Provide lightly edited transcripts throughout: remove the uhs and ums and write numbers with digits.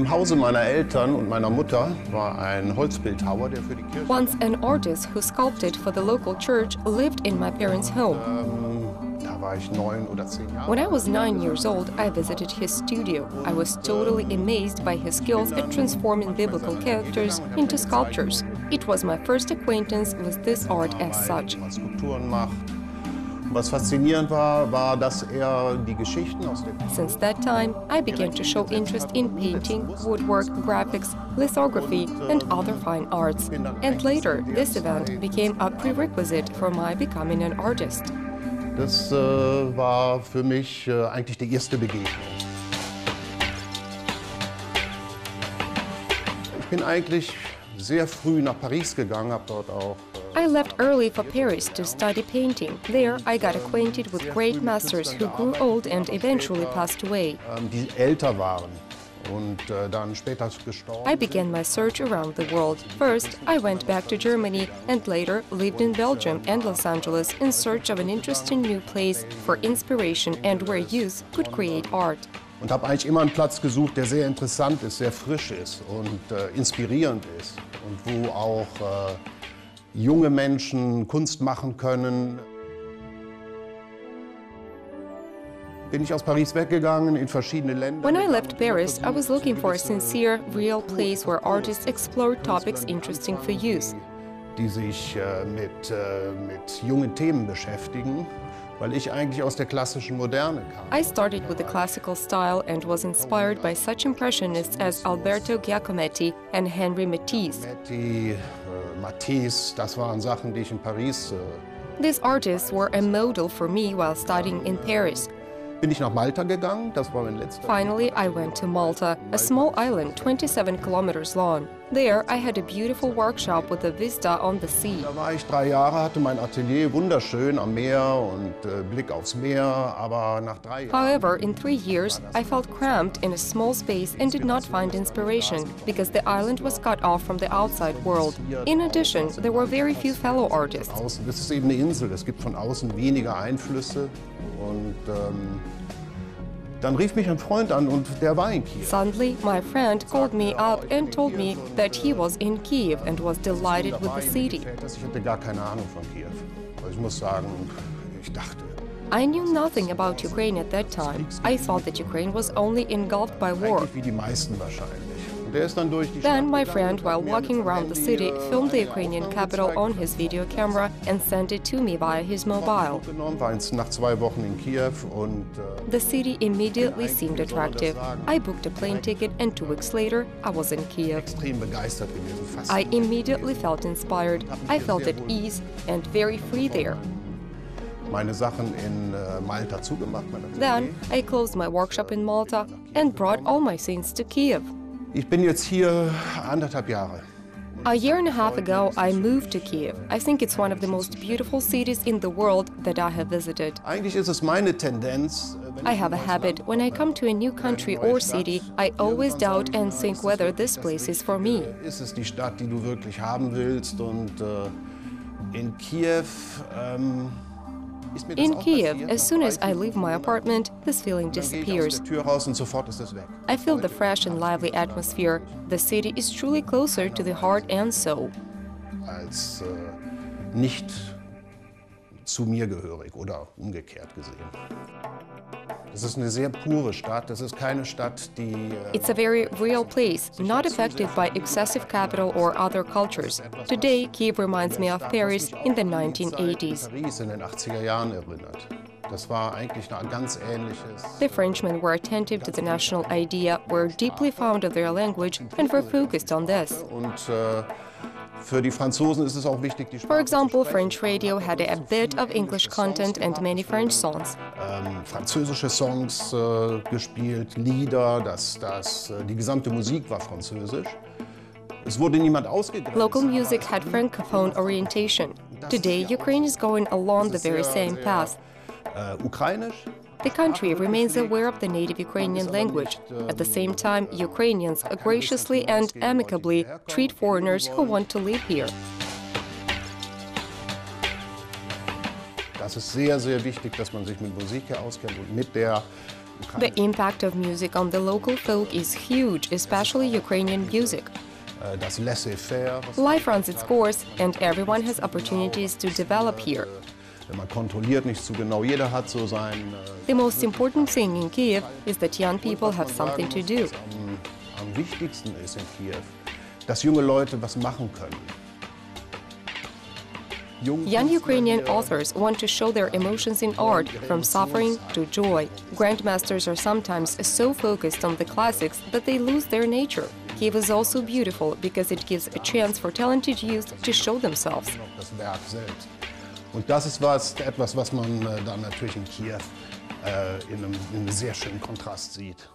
Im Hause meiner Eltern und meiner Mutter war ein Holzbildhauer, der für die Kirche... Once an artist who sculpted for the local church lived in my parents' home. Da war ich 9 oder 10 Jahre. When I was 9 years old, I visited his studio. I was totally amazed by his skills at transforming biblical characters into sculptures. It was my first acquaintance with this art as such. Skulpturen macht. Was faszinierend war, dass die Geschichten aus der... Since that time, I began to show interest in painting, woodwork, graphics, lithography, and other fine arts. And later, this event became a prerequisite for my becoming an artist. Das war für mich eigentlich die erste Begegnung. Ich bin eigentlich sehr früh nach Paris gegangen, habe dort auch... I left early for Paris to study painting. There, I got acquainted with great masters who grew old and eventually passed away. Die älter waren und dann später gestorben. I began my search around the world. First, I went back to Germany and later lived in Belgium and Los Angeles in search of an interesting new place for inspiration and where youth could create art. Und habe eigentlich immer einen Platz gesucht, der sehr interessant ist, sehr frisch ist und inspirierend ist und wo auch junge Menschen Kunst machen können. Bin ich aus Paris weggegangen in verschiedene Länder. When I left Paris, I was looking for a sincere, real place where artists explored topics interesting for youth. Die sich mit jungen Themen beschäftigen, weil ich eigentlich aus der klassischen Moderne kam. I started with the classical style and was inspired by such impressionists as Alberto Giacometti and Henri Matisse. Matisse, das waren Sachen, die ich in Paris... These artists were a model for me while studying in Paris. Bin ich nach Malta gegangen, das war mein letzter... Finally, I went to Malta, a small island 27 kilometers long. There, I had a beautiful workshop with a vista on the sea. Da war ich 3 Jahre, hatte mein Atelier, wunderschön am Meer und Blick aufs Meer, aber nach 3 Jahren... However, in 3 years, I felt cramped in a small space and did not find inspiration, because the island was cut off from the outside world. In addition, there were very few fellow artists. Das ist eben eine Insel, es gibt von außen weniger Einflüsse und... Dann rief mich ein Freund an und der war in Kiew. Suddenly, my friend called me up and told me that he was in Kiev and was delighted with the city. Ich hatte gar keine Ahnung von Kiew. Also ich muss sagen, ich dachte... I knew nothing about Ukraine at that time. I thought that Ukraine was only engulfed by war. Wie die meisten wahrscheinlich. Und der ist dann durch die Then my friend, while walking around the city, filmed the Ukrainian capital on his video camera and sent it to me via his mobile. War nach 2 Wochen in Kiew und... The city immediately seemed attractive. I booked a plane ticket and 2 weeks later, I was in Kiev. Extrem begeistert gewesen. I immediately felt inspired. I felt at ease and very free there. Meine Sachen in Malta zugemacht. Then I closed my workshop in Malta and brought all my scenes to Kiev. Ich bin jetzt hier 1,5 Jahre. A year and a half ago, I moved to Kiev. I think it's one of the most beautiful cities in the world that I have visited. Eigentlich ist es meine Tendenz. I have a habit. When I come to a new country or city, I always doubt and think whether this place is for me. Ist es die Stadt, die du wirklich haben willst? Und in Kiew... In Kiev, as soon as I leave my apartment, this feeling disappears. I feel the fresh and lively atmosphere. The city is truly closer to the heart and soul. Als nicht zu mir gehörig oder umgekehrt gesehen. Das ist eine sehr pure Stadt. Das ist keine Stadt, die... It's a very real place, not affected by excessive capital or other cultures. Today, Kiev reminds me of Paris in the 1980s. Paris in den 80er Jahren erinnert. Das war eigentlich ein ganz ähnliches... The Frenchmen were attentive to the national idea, were deeply fond of their language, and were focused on this. Und für die Franzosen ist es auch wichtig, die Sprache. For example, French radio had a bit of English content and many French songs. Französische Songs gespielt, Lieder, die gesamte Musik war französisch. Es wurde niemand ausgegrenzt. Local music had francophone orientation. Today, Ukraine is going along the very same path. Ukrainisch. The country remains aware of the native Ukrainian language. At the same time, Ukrainians graciously and amicably treat foreigners who want to live here. Das ist sehr, sehr wichtig, dass man sich mit Musik hier auskennt und mit der The impact of music on the local folk is huge, especially Ukrainian music. Life runs its course, and everyone has opportunities to develop here. The most important thing in Kiev is that young people have something to do. Am wichtigsten ist in Kiew, dass junge Leute was machen können. Young Ukrainian authors want to show their emotions in art, from suffering to joy. Grandmasters are sometimes so focused on the classics that they lose their nature. Kiev is also beautiful because it gives a chance for talented youth to show themselves. Und das ist etwas, was man dann natürlich in Kiew in einem sehr schönen Kontrast sieht.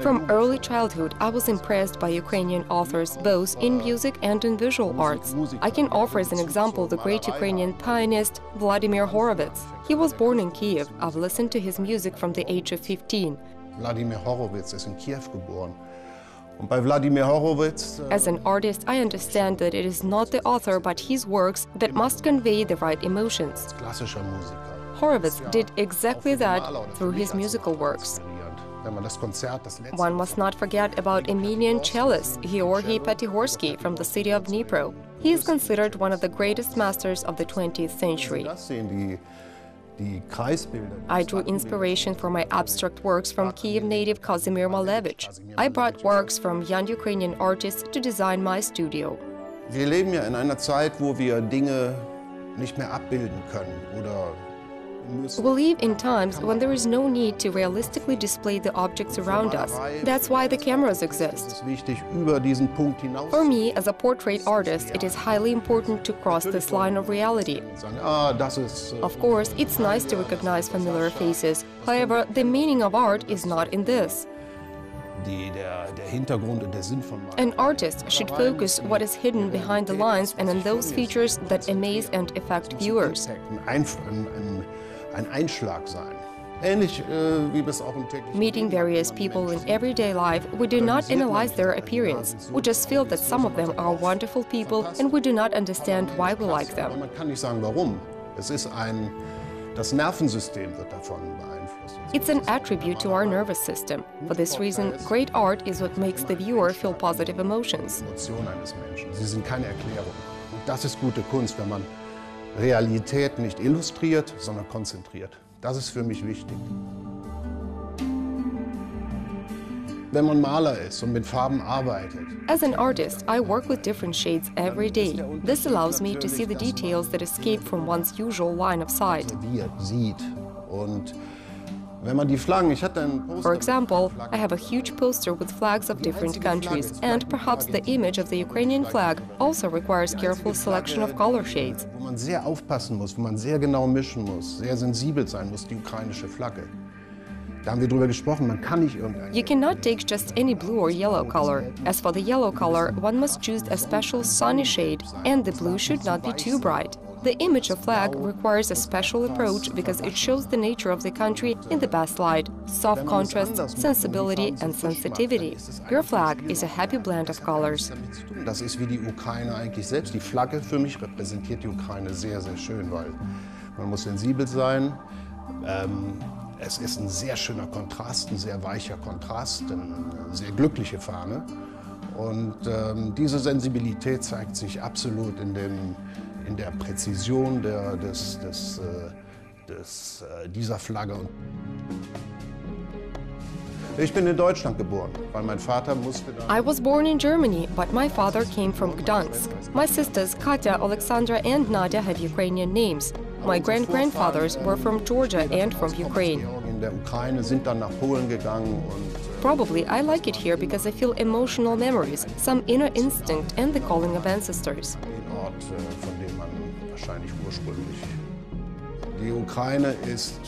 From early childhood, I was impressed by Ukrainian authors, both in music and in visual arts. I can offer as an example the great Ukrainian pianist Vladimir Horovets. He was born in Kiev. I've listened to his music from the age of 15. Vladimir Horovets ist in Kiew geboren. Und bei Vladimir Horovets, as an artist, I understand that it is not the author but his works that must convey the right emotions. Klassischer Musiker. Horovets did exactly that through his musical works. One must not forget about Armenian cellist Georgy Patihorsky from the city of Dnipro. He is considered one of the greatest masters of the 20th century. I drew inspiration for my abstract works from Kiev native Kazimir Malevich. I brought works from young Ukrainian artists to design my studio. Wir leben ja in einer Zeit, wo wir Dinge nicht mehr abbilden können oder We live in times when there is no need to realistically display the objects around us. That's why the cameras exist. For me, as a portrait artist, it is highly important to cross this line of reality. Of course, it's nice to recognize familiar faces. However, the meaning of art is not in this. An artist should focus what is hidden behind the lines and on those features that amaze and affect viewers. Meeting various people in everyday life, we do not analyze their appearance. We just feel that some of them are wonderful people and we do not understand why we like them. It's an attribute to our nervous system. For this reason, great art is what makes the viewer feel positive emotions. Das ist gute Kunst, wenn man Realität nicht illustriert, sondern konzentriert. Das ist für mich wichtig. Wenn man Maler ist und mit Farben arbeitet. As an artist, I work with different shades every day. This allows me to see the details that escape from one's usual line of sight. Und wenn man die Flaggen, ich hatte ein Poster. For example, I have a huge poster with flags of different countries, and perhaps the image of the Ukrainian flag also requires careful selection of color shades. Wo man sehr aufpassen muss, wo man sehr genau mischen muss, sehr sensibel sein muss, die ukrainische Flagge. Da haben wir drüber gesprochen, man kann nicht irgendein. You cannot take just any blue or yellow color. As for the yellow color, one must choose a special sunny shade, and the blue should not be too bright. The image of flag requires a special approach because it shows the nature of the country in the best light, soft contrasts, sensibility and sensitivity. Your flag is a happy blend of colors. Das ist wie die Ukraine eigentlich selbst. Die Flagge für mich repräsentiert die Ukraine sehr, sehr schön, weil man muss sensibel sein. Es ist ein sehr schöner Kontrast, ein sehr weicher Kontrast, eine sehr glückliche Fahne. Und diese Sensibilität zeigt sich absolut in der Präzision dieser Flagge. Ich bin in Deutschland geboren, weil mein Vater musste da. I was born in Germany, but my father came from Gdansk. My sisters Katya, Alexandra and Nadia have Ukrainian names. My great-grandfathers were from Georgia and from Ukraine. In der Ukraine sind dann nach Polen gegangen und Probably I like it here because I feel emotional memories, some inner instinct and the calling of ancestors. Den Ort, von dem man wahrscheinlich ursprünglich. Die Ukraine ist,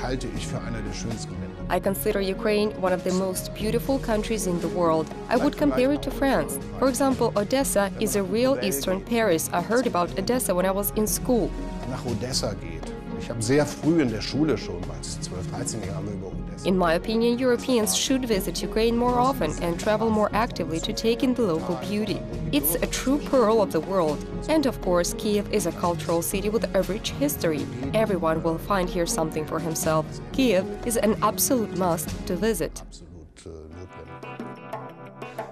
halte ich für eine der schönsten Länder. I consider Ukraine one of the most beautiful countries in the world. I would compare it to France. For example, Odesa is a real Eastern Paris. I heard about Odessa when I was in school. Nach Odessa geht. Ich habe sehr früh in der Schule schon, als 12, 13 Jahre über Odessa. In my opinion, Europeans should visit Ukraine more often and travel more actively to take in the local beauty. It's a true pearl of the world. And of course, Kiev is a cultural city with a rich history. Everyone will find here something for himself. Kiev is an absolute must to visit.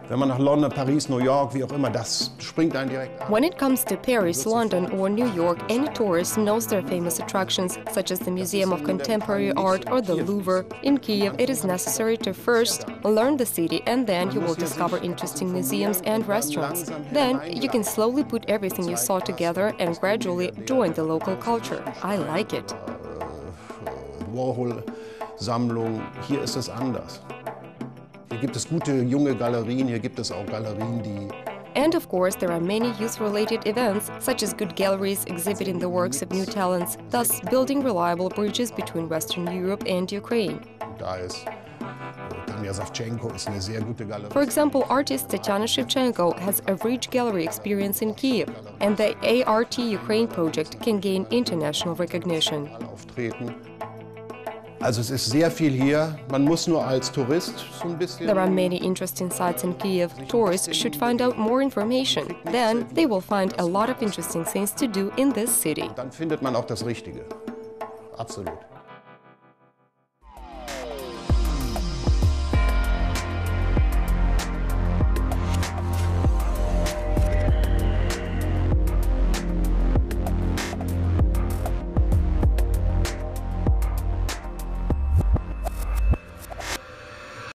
Wenn man nach London, Paris, New York, wie auch immer, das springt einen direkt an. When it comes to Paris, London or New York, any tourist knows their famous attractions, such as the Museum of Contemporary Art or the Louvre. In Kiev, it is necessary to first learn the city, and then you will discover interesting museums and restaurants. Then you can slowly put everything you saw together and gradually join the local culture. I like it. Warhol-Sammlung, hier ist es anders. Hier gibt es gute junge Galerien, hier gibt es auch Galerien, die... And of course, there are many youth-related events, such as good galleries exhibiting the works of new talents, thus building reliable bridges between Western Europe and Ukraine. Da ist Tanja Savchenko ist eine sehr gute Galerie. For example, artist Tatiana Shevchenko has a rich gallery experience in Kiev, and the ART Ukraine project can gain international recognition. Also es ist sehr viel hier. Man muss nur als Tourist so ein bisschen... There are many interesting sites in Kiev. Tourists should find out more information. Then they will find a lot of interesting things to do in this city. Dann findet man auch das Richtige. Absolut.